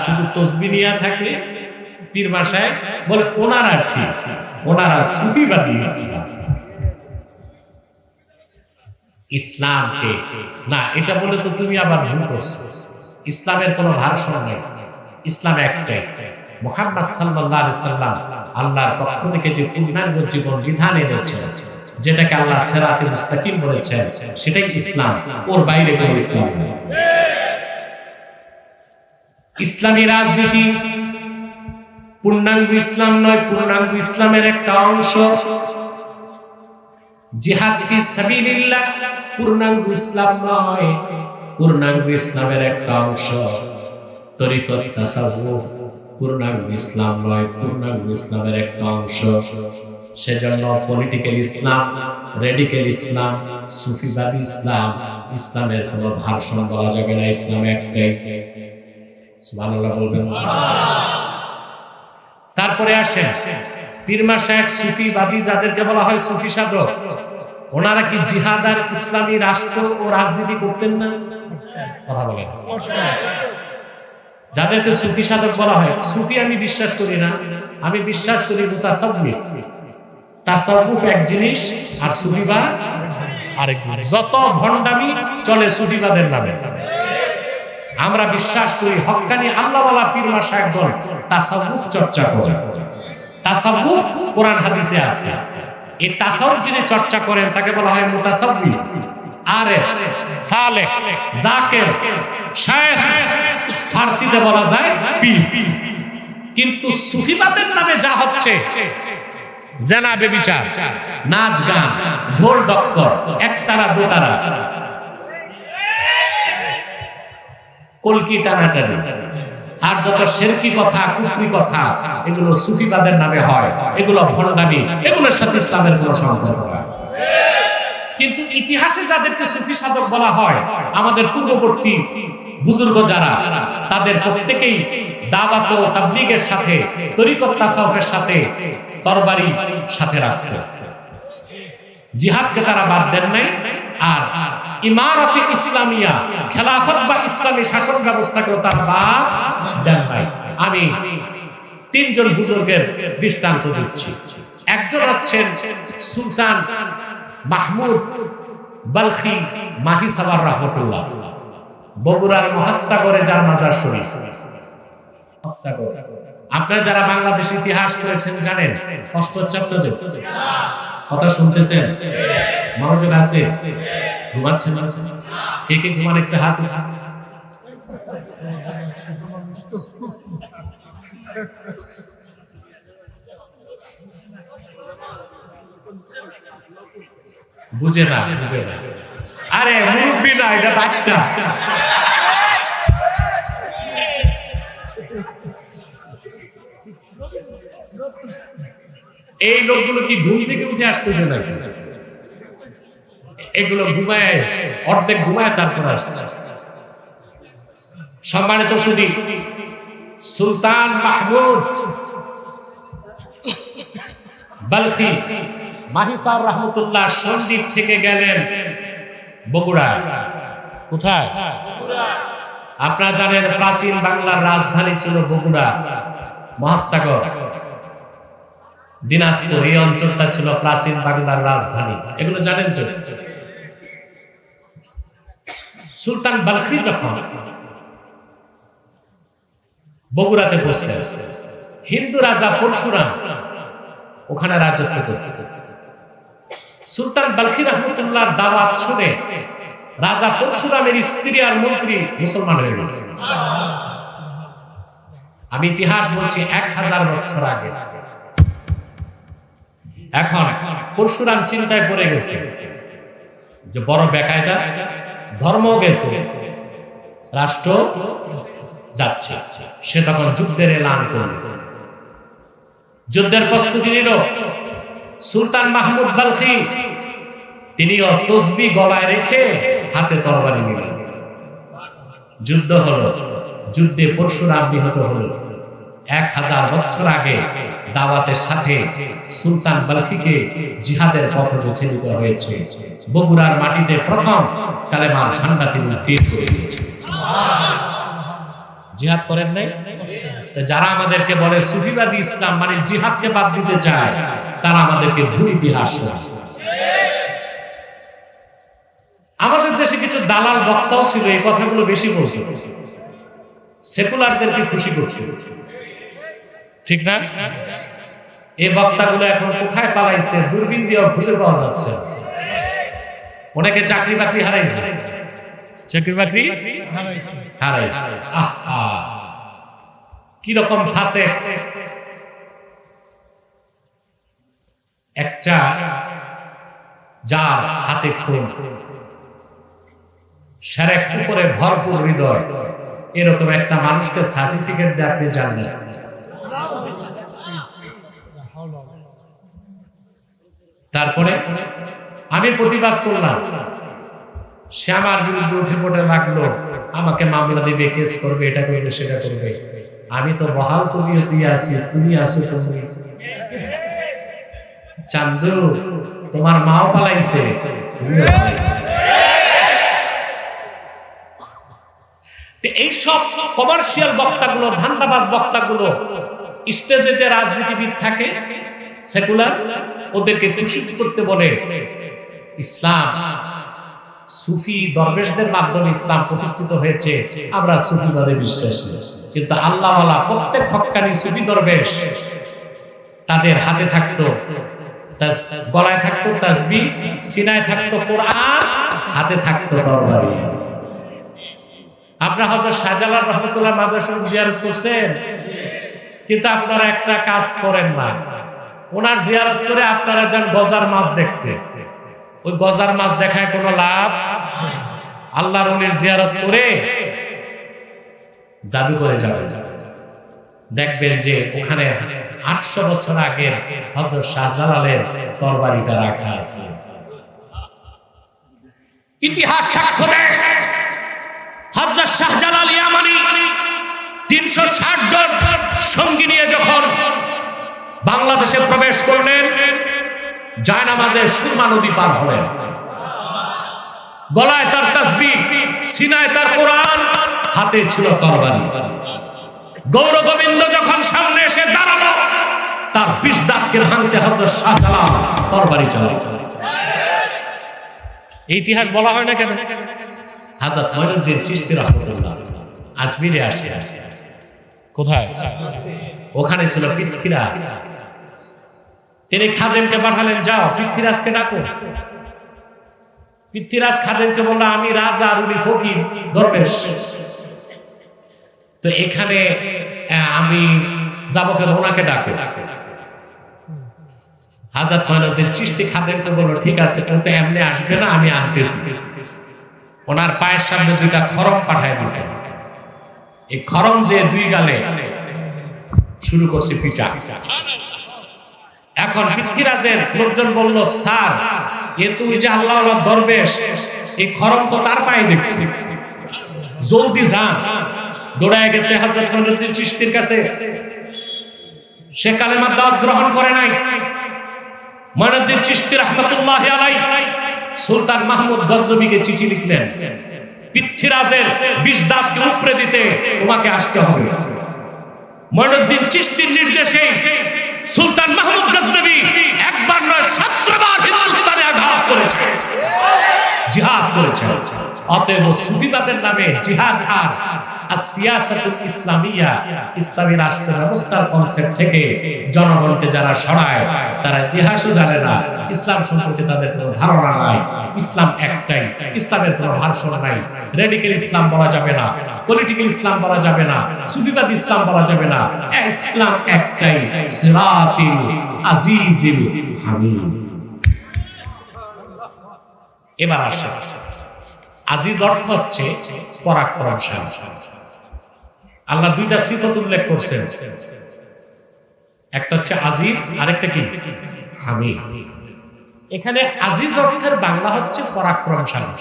শুধু তসবিহ নিয়ে থাকে, পীর মাসায় বলে ওনারা ঠিক, ওনারা সুফিবাদী। ইসলামকে না, এটা বলে তো তুমি আবার ভুল করছো। ইসলামের কোনো ভারসাম্য নেই, ইসলাম একটাই। মুহাম্মদ সাল্লাল্লাহু আলাইহি সাল্লাম আল্লাহর পক্ষ থেকে যে পূর্ণাঙ্গ জীবন বিধান এনেছেন, যেটাকে আল্লাহ সিরাতে মুস্তাকিম বলেছেন, সেটাই ইসলাম। ওর বাইরে কোনো ইসলাম নেই। ইসলামী রাজনীতি পূর্ণাঙ্গ ইসলাম নয়, পূর্ণাঙ্গ ইসলামের একটা অংশ। জিহাদ ফি সাবিলিল্লাহ পূর্ণাঙ্গ ইসলাম নয়, পূর্ণাঙ্গ ইসলামের একটা অংশ। তরিকত তাসাউফ পূর্ণাঙ্গ ইসলাম নয়, পূর্ণাঙ্গ ইসলামের একটা অংশ। সেজন্য পলিটিক্যাল ইসলাম, রেডিক্যাল ইসলাম, সুফিবাদী ইসলাম, ইসলামের কোনো ভারসাম্য বলা যাবে না। ইসলাম একটাই। সুবহানাল্লাহ বলবেন। তারপরে আসেন পীর মাশায়েখ সুফিবাদী, যাদেরকে বলা হয় সুফি সাধক, ওনারা কি জিহাদ আর ইসলামী রাষ্ট্র ও রাজনীতি করতেন না? কথা বলেন। যাদেরকে সুফি সাধক বলা হয়, সুফি আমি বিশ্বাস করি না, আমি বিশ্বাস করি মুতাসাউফ। তাসাউফ এক জিনিস আর সুফিবাদ আরেক জিনিস। যত ভণ্ডামি চলে সুফিবাদের নামে। আমরা বিশ্বাস করি হক্কানি আল্লাহওয়ালা পীর মাশায়েখগণ তাসাউফ চর্চা করে। তাসাউফ কোরআন হাদিসে আছে। এই তাসাউফ যিনি চর্চা করেন তাকে বলা হয় মুতাসাউফি, আরেফ, সালেহ, জাকির, শায়খ, ফার্সিতে বলা যায় পীর। কিন্তু সুফিবাদের নামে যা হচ্ছে, জেনা, বেবিচার, নাচ গান, ঢোল ডক্কর, একতারা দোতারা, কলকি টানাটানি, আর যত শিরকি কথা, কুফরি কথা, এগুলো সুফিবাদের নামে হয়। এগুলো ভণ্ডামি, এগুলোর সাথে ইসলামের কোনো সম্পর্ক নেই। কিন্তু ইতিহাসে যাদেরকে সুফি সাধক বলা হয়, আমাদের পূর্ববর্তী বুজুর্গ যারা, তাদের প্রত্যেকেই দাওয়াত ও তাবলীগের সাথে, তরিকত তাসাউফের সাথে তরবারি সাথে রাখত। জিহাদকে তারা বাদ দেন নাই, আর ইমারতে ইসলামিয়া, খেলাফত বা ইসলামী শাসন ব্যবস্থাকেও তারা বাদ দেন নাই। আমি তিনজন বুজুর্গের দৃষ্টান্ত দিচ্ছি। একজন হচ্ছেন সুলতান মাহমুদ বালখি মাহিসাবার রাহমাতুল্লাহ, বগুড়ার মহাস্তাগরে যার মাজার শরীফ। আপনারা যারা বাংলাদেশ ইতিহাস করেছেন জানেন, কষ্ট হচ্ছে আপনাদের? কথা শুনতেছেন? মনোযোগ আছে? ঘুমাচ্ছেন? কে কে ঘুমান একটা হাত উঠান। বুঝে না, বুঝে না। আরে মুরব্বি না, এটা বাচ্চা। এই লোকগুলো কি ঘুম থেকে উঠে আসতেছে না? এগুলো ঘুমায়, অর্ধেক ঘুমায় তারপর আসছে। সম্মানিত সুধী, সুলতান মাহমুদ বালখি মাহিসার রহমতুল্লাহ সন্দ্বীপ থেকে গেলেন বগুড়া। কোথায়? আপনারা জানেন প্রাচীন বাংলার রাজধানী ছিল বগুড়া, মহাস্তাগর, দিনাজপুর, এই অঞ্চলটা ছিল প্রাচীন বাংলার রাজধানী। এগুলো জানেন তো? সুলতান বালখি যখন বগুড়াতে বসলেন, হিন্দু রাজা পরশুরাম ওখানে রাজত্ব করত। সুলতান বালখি রহমতুল্লাহর দাওয়াত শুনে রাজা পরশুরামের স্ত্রী আর মন্ত্রী মুসলমান হয়ে গেছে। আমি ইতিহাস বলছি 1000 বছর আগে। এখন পরশুরাম চিন্তায় পড়ে গেছে যে বড় বেকায়দা, ধর্ম গেছে, রাষ্ট্র যাচ্ছে। সে তখন যুদ্ধের এলান করল, যুদ্ধের প্রস্তুতি নিল। সুলতান মাহমুদ বালখি তিনিও তসবিহ গলায় রেখে হাতে তরবারি নিলেন। যুদ্ধ হলো, যুদ্ধে পরশুরাম নিহত হলো। 1000 বছর আগে দাওয়াতের সাথে সুলতান বালখিকে জিহাদের পথে বেছে নিতে হয়েছে। বগুড়ার মাটিতে প্রথম কালেমার ঝান্ডা তিনি তীর করে দিয়েছেন। জিহাদ করেন নাই? যারা আমাদেরকে বলে সুফিবাদী ইসলাম মানে জিহাদকে বাদ দিতে চায়, তারা আমাদেরকে ভুল ইতিহাস। আমাদের দেশে কিছু দালাল বক্তাও ছিল, এই কথাগুলো বেশি বলছে, সেকুলারদেরকে খুশি করছে, ঠিক না? এই বক্তাগুলো এখন কোথায় পালাইছে, দূরবীন দিয়েও খুঁজে পাওয়া যাচ্ছে। অনেকে চাকরি বাকরি হারাইছে, চাকরি বাকরি হারাইছে। কি রকম ফাঁসে একটা, যার হাতে খুন, শারেক উপরে ভরপুর হৃদয়, এরকম একটা মানুষকে সার্টিফিকেট দিয়ে আপনি জানেন। তারপরে আমি প্রতিবাদ করলাম, সে আমার বিরুদ্ধে উঠে পড়ে লাগলো, আমাকে মামলা দিবে, কেস করবে, এটা করবে, সেটা করবে। আমি তো বহাল তবিয়তেই আছি, তুমি আছো, তুমি চান্দু, তোমার মাও পালাইছে, তুমিও পালাইছে। এইসব কমার্শিয়াল বক্তাগুলো, ধান্দাবাজ বক্তাগুলো, স্টেজে যে রাজনীতিবিদ থাকে সেকুলার, ওদেরকে খুশি করতে বলে ইসলাম, সুফি দরবেশদের মাধ্যমে ইসলাম প্রতিষ্ঠিত হয়েছে, আমরা সুফিবাদে বিশ্বাসী। কিন্তু আল্লাহওয়ালা প্রত্যেক হক্কানি সুফি দরবেশ, তাদের হাতে থাকতো, গলায় থাকতো তাসবিহ, সিনায় থাকতো কোরআন, হাতে থাকতো তরবারি। আপনারা হযরত শাহজালাল রহমাতুল্লাহ মাজার শরীফ জিয়ারত করছেন, কিন্তু আপনারা একটা কাজ করেন না, ওনার জিয়ারত করে আপনারা যান গজার মাছ দেখতে। ওই গজার মাছ দেখায় কোনো লাভ? আল্লাহর ওলির জিয়ারত করে জাদু করে যাবেন, দেখবেন যে ওখানে 800 বছর আগের হযরত শাহজালালের তরবারিটা রাখা আছে। ইতিহাস সাক্ষ্য দেয়, হযরত শাহজালাল ইয়ামানি 360 জন সঙ্গী নিয়ে যখন বাংলাদেশে প্রবেশ করলেন, জায়নামাজে সুরমা নদী পার হলেন, গলায় তার তাসবিহ, সিনায় তার কোরআন, হাতে ছিল তরবারি। গৌর গোবিন্দ যখন সামনে এসে দাঁড়ালো, তার 20 দাঁতকে ভাঙতে হযরত শাহজালাল তরবারি চালালেন। এই ইতিহাস বলা হয় না কেন? হযরত মঈনুদ্দিন চিশতি রাহমাতুল্লাহ আজমিরে আসে, কোথায়? ওখানে ছিল পৃথ্বীরাজ। তিনি খাদেমকে পাঠালেন, যাও পৃথ্বীরাজকে ডাকো। পৃথ্বীরাজ খাদেমকে বলল, আমি রাজা, উনি ফকির দরবেশ, তো এখানে আমি যাবো কেন, ওনাকে ডাকো। হযরত মঈনুদ্দিন চিশতি খাদেমকে বলল, ঠিক আছে, কিন্তু এমনি আসবে না, আমি আনতেছি। ওনার পায়ের সামনে 2টা খড়ম পাঠায় দিয়েছে। এই খড়ম যে 2 গালে শুরু করছে পিটা। এখন পৃথ্বীরাজের লোকজন বলল, স্যার, এ তুই যে আল্লাহর দরবেশ, এই খড়ম তো তার পায়ে দেখছি, জলদি যান। দৌড়ায় গেছে হযরত মঈনুদ্দিন চিশতির কাছে। সে কালেমার দাওয়াত গ্রহণ করে নাই। মঈনুদ্দিন চিশতি রাহমাতুল্লাহি আলাইহি সুলতান মাহমুদ গজনবীকে চিঠি লিখলেন, পৃথ্বীরাজের 20 দাঁতকে উপরে দিতে তোমাকে আসতে হবে। মঈনুদ্দিন চিশতির নির্দেশে সুলতান মাহমুদ গজনবী একবার নয় 17 বার হিন্দুস্তানে আঘাত করেছে, জিহাদ করেছে। অতএব সুফিবাদের নামে জিহাদ আর সিয়াসাতুল ইসলামিয়া, ইসলামী রাষ্ট্র ব্যবস্থার কনসেপ্ট থেকে জনগণকে যারা সরায়, তারা ইতিহাসও জানে না, ইসলাম সম্পর্কে তাদের কোনো ধারণা নাই। ইসলাম একটাই, ইসলামের কোনো ভার্সন নাই। রেডিক্যাল ইসলাম বলা যাবে না, পলিটিক্যাল ইসলাম বলা যাবে না, সুফিবাদ ইসলাম বলা যাবে না। ইসলাম একটাই, সিরাতিল আজিজিল হামিদ। এবার আসে, আজিজ অর্থ হচ্ছে পরাক্রমশালী। আল্লাহ 2টা সিফত উল্লেখ করছেন, একটা হচ্ছে আজিজ, আরেকটা কি হামিদ। এখানে আজিজ অর্থের বাংলা হচ্ছে পরাক্রমশালী,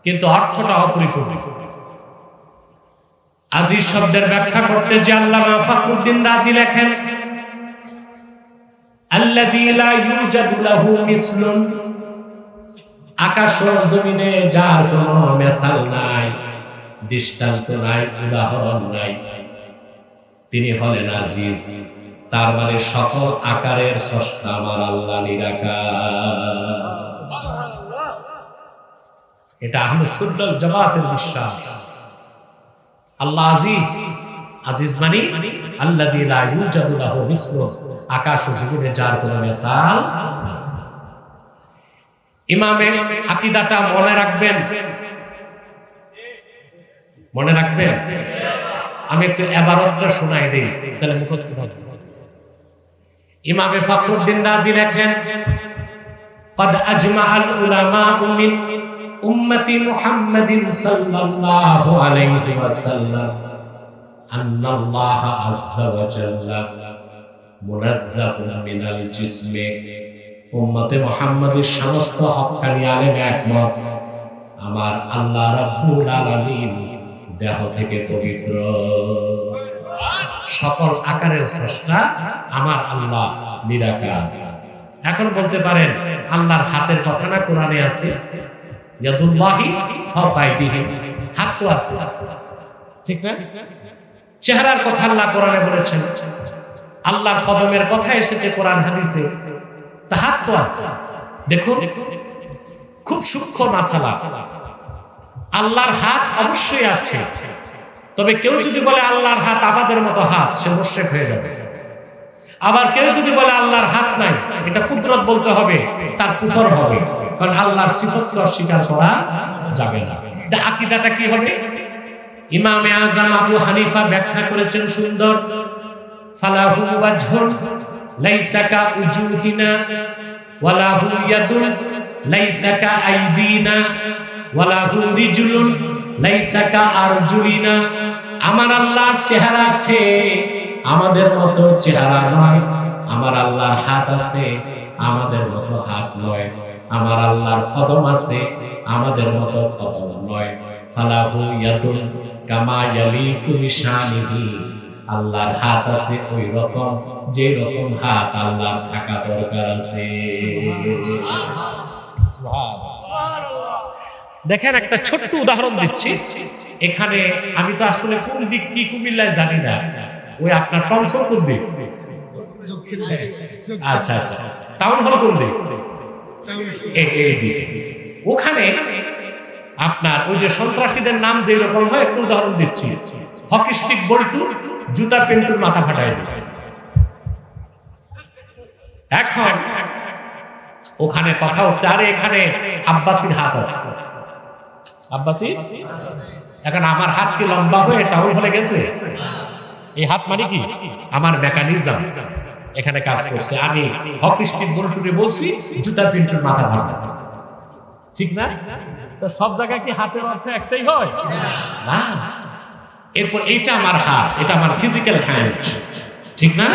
কিন্তু অর্থটা অপরিপূর্ণ। আজিজ শব্দের ব্যাখ্যা করতে যে আল্লামা ফখরুদ্দিন রাজি লেখেন, আল্লাযী লা ইউজাদু লাহু মিসলুন, আকাশ ও জমিনে যার কোনো মেসাল নাই, দৃষ্টান্ত নাই, উদাহরণ নাই। তিনি হলেন আজিজ, তার মানে সকল আকারের স্রষ্টা আমার আল্লাহ নিরাকার। এটা আহলুস সুন্নাহ ওয়াল জামাতের বিশ্বাস। আল্লাহ আজিজ, আজিজ মানে আল্লাযী লা ইউজাদু লাহু মিসলু, আকাশ ও জমিনে যার কোনো মিসাল। ইমামে আকীদাটা মনে রাখবেন, মনে রাখবেন। আমি একটু ইবারতটা শোনাই দেই, তাহলে মুখস্থ হবে। ইমামে ফখরুদ্দিন রাজি লেখেন, قد أجمع العلماء من أمة محمد صلى الله عليه وسلم أن الله عز وجل منزه من الجسم। উম্মতে মুহাম্মাদের সমস্ত হক্কানি আলেম একমত, আমার আল্লাহ রাব্বুল আলামিন দেহ থেকে পবিত্র, সকল আকারের স্রষ্টা আমার আল্লাহ নিরাকার। এখন বলতে পারেন আল্লাহর হাতের কথা না কোরআনে আছে, ইয়াদুল্লাহি ফাওকা আইদিহিম, হাত তো আছে, ঠিক না? চেহারার কথা আল্লাহ কোরআনে বলেছেন, আল্লাহর কদমের কথা এসেছে কোরআন হাদিসে, তা হাত তো আছে। দেখুন খুব সূক্ষ্ম মাসালা, আল্লাহর হাত অবশ্যই আছে, তবে কেউ যদি বলে আল্লাহর হাত আমাদের মতো হাত, সে মুশরিক হয়ে যাবে। আবার কেউ যদি বলে আল্লাহর হাত নাই, এটা কুদরত বলতে হবে, তার কুফর হবে, কারণ আল্লাহর সিফাতকে অস্বীকার করা যাবে না। এটা আকীদাটা কি হবে? ইমামে আযম আবু হানিফা ব্যাখ্যা করেছেন সুন্দর, ফালাহু ওয়াজহুন লাইসা কা উজুহিনা ওয়ালাহু ইয়াদুন লাইসা কা আইদিনা ওয়ালাহু রিজলুন লাইসা কা আরজুলিনা। আমার আল্লাহর চেহারা আছে, আমাদের মতো চেহারা নয়। আমার আল্লাহর হাত আছে, আমাদের মতো হাত নয়। আমার আল্লাহর কদম আছে, আমাদের মতো কদম নয়। ফালাহু ইয়াদুন কামা ইয়ালিকু বিশানিহি, আল্লাহর হাত আছে ওই রকম যে রকম হাত আল্লাহর থাকা দরকার আছে। দেখেন একটা ছোট্ট উদাহরণ দিচ্ছি। এখানে আমি তো আসলে কোন দিক কি কুমিল্লায় জানি না, ওই আপনার টমসন কোন দিক? আচ্ছা আচ্ছা, টাউন হল কোন দিক? এই দিক। ওখানে আপনার ওই যে সন্ত্রাসীদের নাম যে রকম হয়, একটু উদাহরণ দিচ্ছি। হকি স্টিক বল্টু জুতা পেন্টুর মাথা ফাটাই দিচ্ছে। এখন ওখানে কথা হচ্ছে, আরে এখানে আব্বাসির হাত আছে, আব্বাসি। এখন আমার হাত কি লম্বা হয়ে টাউন হলে গেছে? এই হাত মানে কি আমার মেকানিজম এখানে কাজ করছে। আমি হকি স্টিক বল্টুকে বলছি জুতা পেন্টুর মাথা ভাঙা, ঠিক না? তো সব জায়গায় কি হাতের অর্থ একটাই হয় না? এরপর এইটা আমার হাত, এটা আমার ফিজিক্যাল হ্যান্ড, ঠিক না?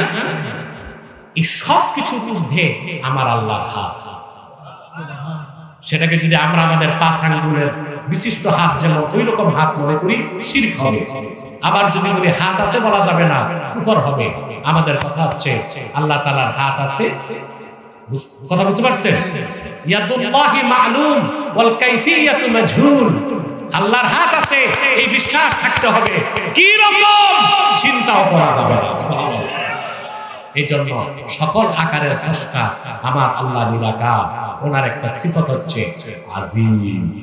এই সব কিছুর মধ্যে আমার আল্লাহর হাত। সেটাকে যদি আমরা আমাদের 5 আঙ্গুলের বিশিষ্ট হাত যেমন ওই রকম হাত মনে করি, শিরক হবে। আবার যদি বলি হাত আছে বলা যাবে না, কুফর হবে। আমাদের কথা হচ্ছে আল্লাহ তাআলার হাত আছে। কথা বুঝতে পারছেন? ইয়াদুল্লাহি মা'লুম ওয়াল কাইফিয়াতু মাজহুল। আল্লাহর হাত আছে এই বিশ্বাস থাকতে হবে, কি রকম চিন্তাও করা যাবে না। এই জন্য সকল আকারের স্রষ্টা আমার আল্লাহ নিরাকার। ওনার একটা সিফত হচ্ছে আজিজ।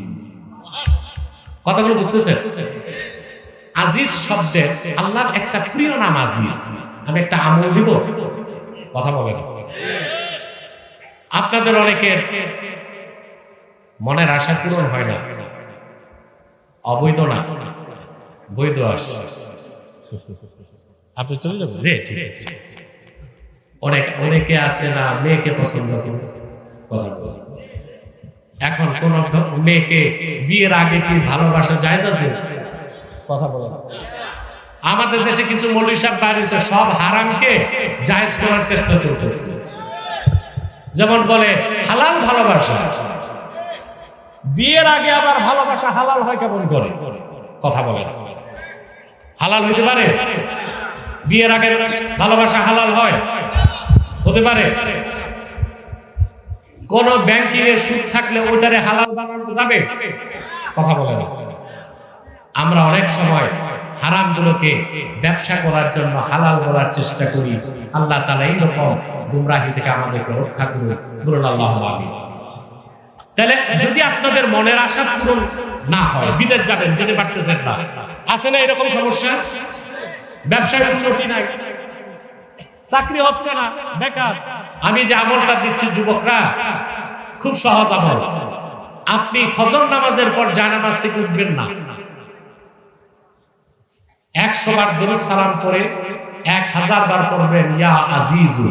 কথাগুলো বুঝতেছেন? আজিজ শব্দের আল্লাহর একটা প্রিয় নাম আজিজ। আমি একটা আমল দিব, কথা বলেন। আপনাদের অনেকের মনের আশা পূরণ হয় না, অবৈধ না, বৈধ আসছে। আপনি চলে যাবেন রে, ঠিক আছে। অনেকে আছে না মেয়েকে পছন্দ করে, এখন কোন মেয়েকে বিয়ের আগে কি ভালোবাসা জায়েজ আছে? কথা বলেন। আমাদের দেশে কিছু মৌলভী সাহেব বাইরে সব হারামকে জায়েজ করার চেষ্টা চলতেছে। যেমন বলে হালাল ভালোবাসা, বিয়ের আগে আবার ভালোবাসা হালাল হয় কেমন করে? কথা বলে হালাল হতে পারে? বিয়ের আগে ভালোবাসা হালাল হয়? হতে পারে? কোন ব্যাংকিং এর সুদ থাকলে ওটারে হালাল বানানো যাবে? কথা বলে না। আমরা অনেক সময় হারামগুলোকে ব্যবসা করার জন্য হালাল করার চেষ্টা করি। আল্লাহ তাআলা এই রকম গুমরাহি থেকে আমাদেরকে রক্ষা করুন, বলুন আল্লাহুম্মা আমিন। তাহলে যদি আপনাদের মনের আশা পূরণ না হয়, বিদেশ যাবেন যেতে পারতেছেন না, আছে না এরকম সমস্যা? ব্যবসায় উন্নতি নাই, চাকরি হচ্ছে না, বেকার। আমি যে আমলটা দিচ্ছি যুবকরা, খুব সহজ আমল। আপনি ফজর নামাজের পর জানামাজ থেকে উঠবেন না, 100 বার দরুদ সালাম করে 1000 বার পড়বেন ইয়া আজিজু।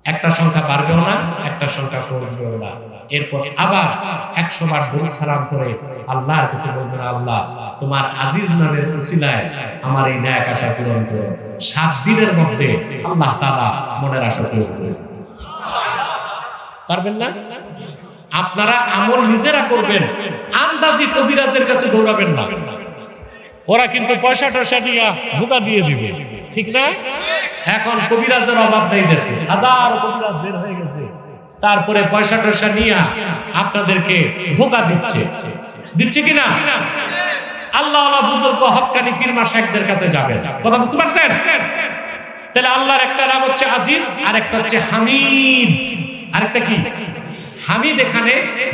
একটা সংখ্যা পারবেও না, একটা সংখ্যা পড়বেও না। এরপর আবার 100 বার দরুদ সালাম করে আল্লাহর কাছে বলবেন, আল্লাহ তোমার আজিজ নামের উসিলায় আমার এই ন্যাক আশা পূরণ করো। 7 দিনের মধ্যে আল্লাহ তাআলা মনের আশা পূরণ করবে। পারবেন না? আপনারা আমল নিজেরা করবেন, আন্দাজি কবিরাজের কাছে দৌড়াবেন না। ওরা কিন্তু পয়সা টয়সা নিয়ে ধোঁকা দিয়ে দিবে, ঠিক না? এখন কবিরাজের অভাব নেই দেশে, হাজার কবিরাজ বের হয়ে গেছে, তারপরে পয়সা টয়সা নিয়ে আপনাদেরকে ধোঁকা দিচ্ছে কিনা? আল্লাহ বুজুর্গ হক্কানি পীর মাশায়েখদের কাছে যাবেন। কথা বুঝতে পারছেন? তাহলে আল্লাহর একটা নাম হচ্ছে আজিজ, আর একটা হচ্ছে হামিদ। আরেকটা কি? হামিদ এখানে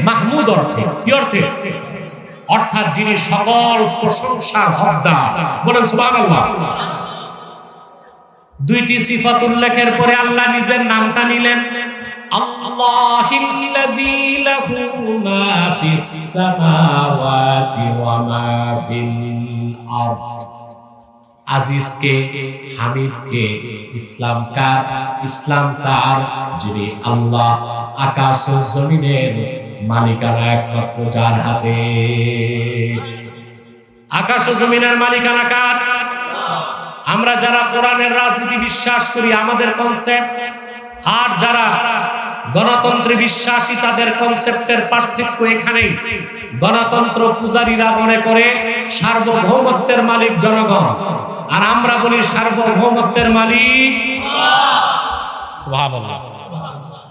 মাহমুদ অর্থে। কি অর্থে? অর্থাৎ যিনি সকল প্রশংসার হকদার। বলেন সুবহানাল্লাহ। দুইটি সিফাত উল্লেখের পরে আল্লাহ নিজের নামটা নিলেন, আল্লাহিল্লাযী লাহু মা ফিস সামাওয়াতি ওয়া মা ফিল আরদ। আজিজকে, হামিদকে, ইসলাম কার? ইসলাম তার যিনি আল্লাহ আকাশ ও জমিনের মালিকানা একমাত্র যার হাতে। আকাশ ও জমিনের মালিকানা কার? আমরা যারা কোরআনের রাজনীতি বিশ্বাস করি, আমাদের কনসেপ্ট, আর যারা গণতন্ত্রে বিশ্বাসী তাদের কনসেপ্টের পার্থক্য এখানেই। গণতন্ত্র পূজারীরা মনে করে সার্বভৌমত্বের মালিক জনগণ, আর আমরা বলি সার্বভৌমত্বের মালিক সুবহানাল্লাহ।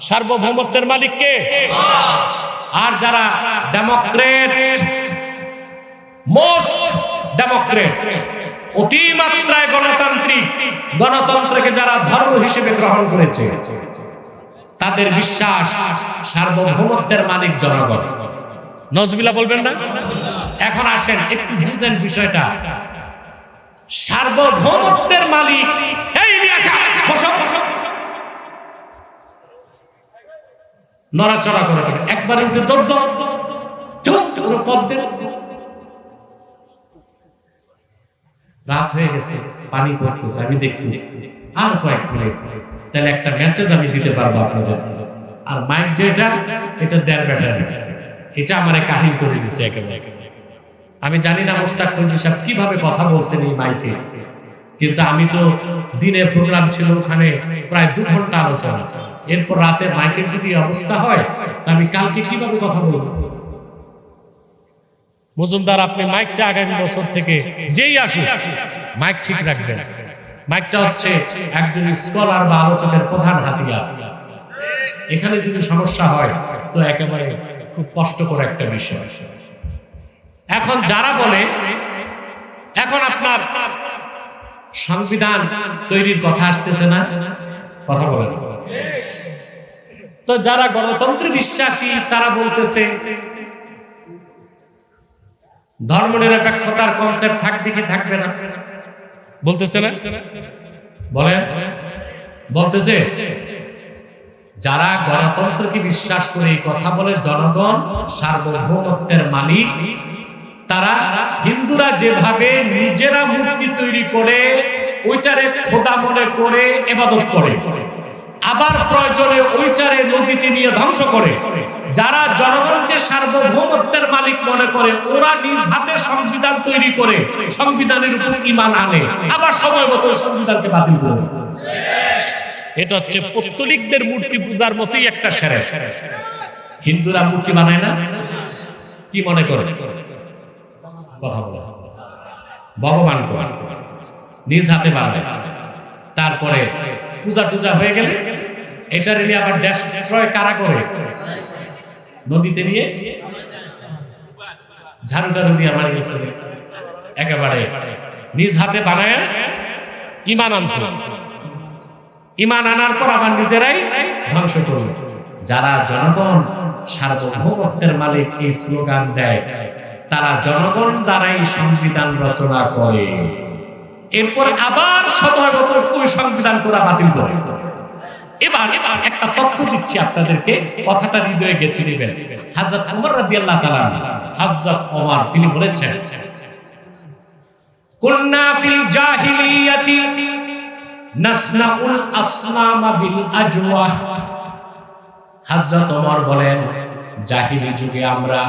সার্বভৌমত্বের মালিক কে? আর যারা ডেমোক্রেট, মোস্ট ডেমোক্রেট, অতিমাত্রায় গণতান্ত্রিক, গণতন্ত্রকে যারা ধর্ম হিসেবে গ্রহণ করেছে, তাদের বিশ্বাস সার্বভৌমত্বের মালিক জনগণ। নজবিল্লাহ বলবেন না? এখন আসেন একটু বুঝেন বিষয়টা। সার্বভৌমত্বের মালিক এই নড়াচড়া করে একবার একটু রাত হয়ে গেছে, পানি পড়তেছে, আমি দেখতেছি আর কয়েক মিনিট, তাহলে একটা মেসেজ আমি দিতে পারবো আপনাদের। আর মাইক যেটা, এটা দেড় ব্যাটারি, এটা আমার কাহিনী করে দিচ্ছে একেবারে। আমি জানি না মুশতাক ফৈজি সাহেব কিভাবে কথা বলছেন এই মাইকে, কিন্তু আমি তো দিনে প্রোগ্রাম ছিল ওখানে প্রায় 2 ঘন্টা আলোচনা, এরপর রাতে মাইকের যদি অবস্থা হয় তা আমি কালকে কিভাবে কথা বলবো? মজুমদার, আপনি মাইকটা আগামী বছর থেকে যেই আসুক মাইক ঠিক রাখবেন। মাইকটা হচ্ছে একজন স্কলার বা আলোচকের প্রধান হাতিয়ার। এখানে যদি সমস্যা হয় তো একেবারে খুব কষ্টকর একটা বিষয়। এখন যারা বলে এখন আপনার সংবিধান তৈরির কথা আসতেছে না, কথা বলেন, তো যারা গণতন্ত্রে বিশ্বাসী তারা বলতেছে ধর্মনিরপেক্ষতার কনসেপ্ট থাকবে কি থাকবে না, বলতেছে না? বলেন, বলতেছে। যারা গণতন্ত্রকে বিশ্বাস করে এই কথা বলে জনগণ সার্বভৌমত্বের মালিক, তারা হিন্দুরা যেভাবে নিজেরা মূর্তি তৈরি করে ওইটারে খোদা মনে করে ইবাদত করে, আবার প্রয়োজনে ওইটারে নদীতে নিয়ে ধ্বংস করে। যারা জনগণকে সার্বভৌমত্বের মালিক মনে করে ওরা নিজ হাতে সংবিধান তৈরি করে সংবিধানের উপর ঈমান আনে, আবার সময় মতো সংবিধানকে বাতিল করে। এটা হচ্ছে পৌত্তলিকদের মূর্তি পূজার মতোই একটা সেরে। হিন্দুরা মূর্তি বানায় না, কি মনে করে? কথা বলে ভগবান নিজ হাতে বানায়, তারপরে পূজা টুজা হয়ে গেলে এটার নিয়ে আবার ডেস্ট্রয় কারা করে? নদীতে নিয়ে ঝাড়ুটারু দিয়ে আমার একেবারে নিজ হাতে বানায় ইমান আনছে। ইমান আনার পর আবার নিজেরাই ধ্বংস করবে। যারা জনগণ সার্বভৌমত্বের মালিক এই স্লোগান দেয়, তারা জনগণ দ্বারাই সংবিধান রচনা করে, এরপর আবার সময় মতো ওই সংবিধান করা বাতিল করে। এবার একটা তথ্য দিচ্ছি আপনাদেরকে, কথাটা হৃদয়ে গেঁথে নেবেন। হযরত ওমর রাদিয়াল্লাহু তাআলা, হযরত ওমর তিনি বলেছেন, কুন্না ফিল জাহিলিয়াতি নাসনাউল আসনামা বিল আজওয়াহ। হযরত ওমর বলেন, জাহিলি যুগে আমরা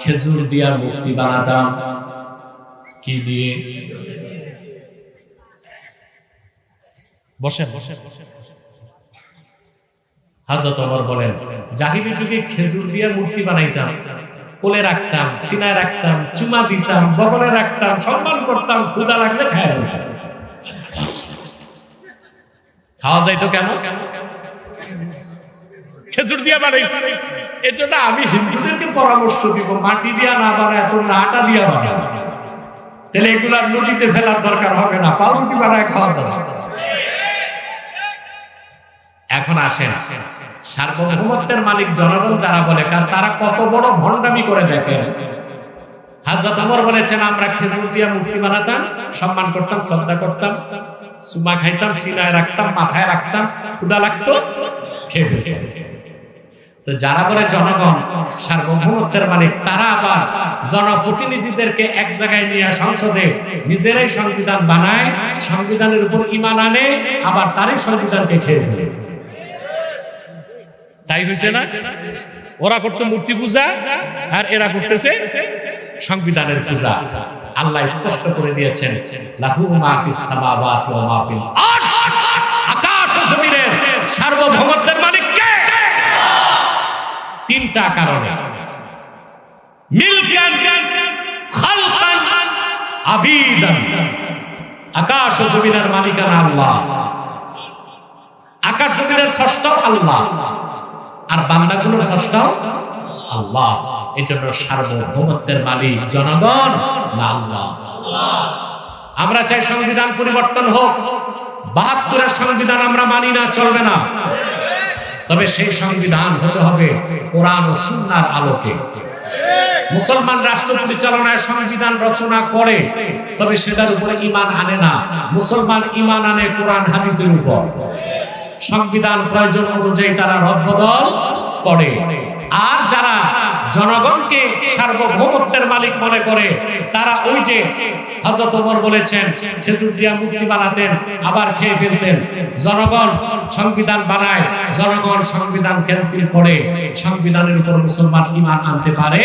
খেজুর দিয়ে মূর্তি বানাতাম। কি দিয়ে? বসেন বসেন বসেন। হযরত ওমর বলেন, জাহিলি যুগে খেজুর দিয়ে মূর্তি বানাইতাম, কোলে রাখতাম, সিনায় রাখতাম, চুমা দিতাম, বগলে রাখতাম, সম্মান করতাম, ক্ষুধা লাগলে খাওয়া যেত। খাওয়া যাইতো কেন? খেজুর দিয়া বানাইছি। এর জন্য আমি হিন্দুদেরকে পরামর্শ দিব, মাটি দিয়া না বানায়, তোমরা আটা দিয়া বানায়, তাহলে এগুলার নদীতে ফেলার দরকার হবে না, পাউরুটি বানায় খাওয়া যাবে। এখন আসেন, সার্বভৌমত্বের মালিক জনগণ যারা বলে, তারা কত বড় ভণ্ডামি করে দেখেন। হযরত ওমর বলেছেন, আমরা খেজুর দিয়া মূর্তি বানাতাম, সম্মান করতাম, শ্রদ্ধা করতাম, চুমা খাইতাম, সিনায় রাখতাম, মাথায় রাখতাম, ক্ষুধা লাগতো, খেয়ে। তো যারা বলে জনগণ সার্বভৌমত্বের মালিক, তারা আবার জনপ্রতিনিধিদেরকে এক জায়গায় নিয়ে সংসদে নিজেরাই সংবিধান বানায়, সংবিধানের উপর ঈমান আনে, আবার তারই সংবিধানকে খেয়ে ফেলে। তাই হয়েছে না? ওরা করতো মূর্তি পূজা, আর এরা করতেছে সংবিধানের পূজা। আল্লাহ স্পষ্ট করে দিয়েছেন, লাহু মা ফিস সামাওয়াতি ওয়া মা ফিল আরদ। আকাশ ও জমিনের সার্বভৌমত্বের মালিক কে? তিনটা কারণে, মিলকান, খালকান, আবিদান। আকাশ ও জমিনের মালিকানা আল্লাহ, আকাশ জমিনের স্রষ্টা আল্লাহ, আর বান্দাগুলোর স্রষ্টা আল্লাহ। এই জন্য সার্বভৌমত্বের মালিক জনগণ না আল্লাহ। আমরা চাই সংবিধান পরিবর্তন হোক। ৭২-এর সংবিধান আমরা মানি না, চলবে না। তবে সেই সংবিধান হতে হবে কোরআন ও সুন্নাহর আলোকে। মুসলমান রাষ্ট্র পরিচালনায় সংবিধান রচনা করে, তবে সেটার উপরে ঈমান আনে না। মুসলমান ঈমান আনে কোরআন হাদিসের উপর। সংবিধান প্রয়োজন অনুযায়ী তারা রদবদল করে। আর যারা জনগণকে সার্বভৌমত্বের মালিক মনে করে, তারা ওই যে হযরত ওমর বলেছেন, খেজুর দিয়া মূর্তি বানাতেন, আবার খেয়ে ফেলতেন। জনগণ সংবিধান বানায়, জনগণ সংবিধান ক্যান্সেল করে, সংবিধানের উপর মুসলমান ঈমান আনতে পারে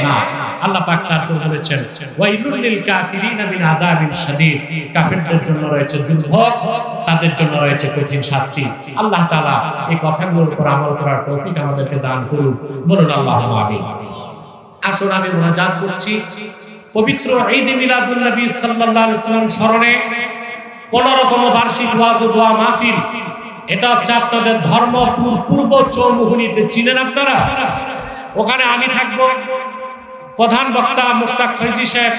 না। আল্লাহ পাক তারপর বলেছেন, ওয়াইলুল লিল কাফিরিনা মিন আযাবিন শাদীদ। কাফিরদের জন্য রয়েছে দুর্ভোগ, তাদের জন্য রয়েছে কঠিন শাস্তি। আল্লাহ তাআলা এই কথাগুলোর উপর আমল করার তৌফিক আমাদেরকে দান করুন। বলুন আল্লাহুম্মা আমিন। আসুন আমি মুনাজাত করছি পবিত্র ঈদ মিলাদুন নবী সাল্লাল্লাহু আলাইহি ওয়াসাল্লাম স্মরণে 15তম বার্ষিক ওয়াজ ও দোয়া মাহফিল। এটা হচ্ছে আপনাদের ধর্মপুর পূর্ব চৌমুহনীতে, চিনেন আপনারা? ওখানে আমি থাকবো, প্রধান বক্তা মুশতাক ফৈজি সাহেব।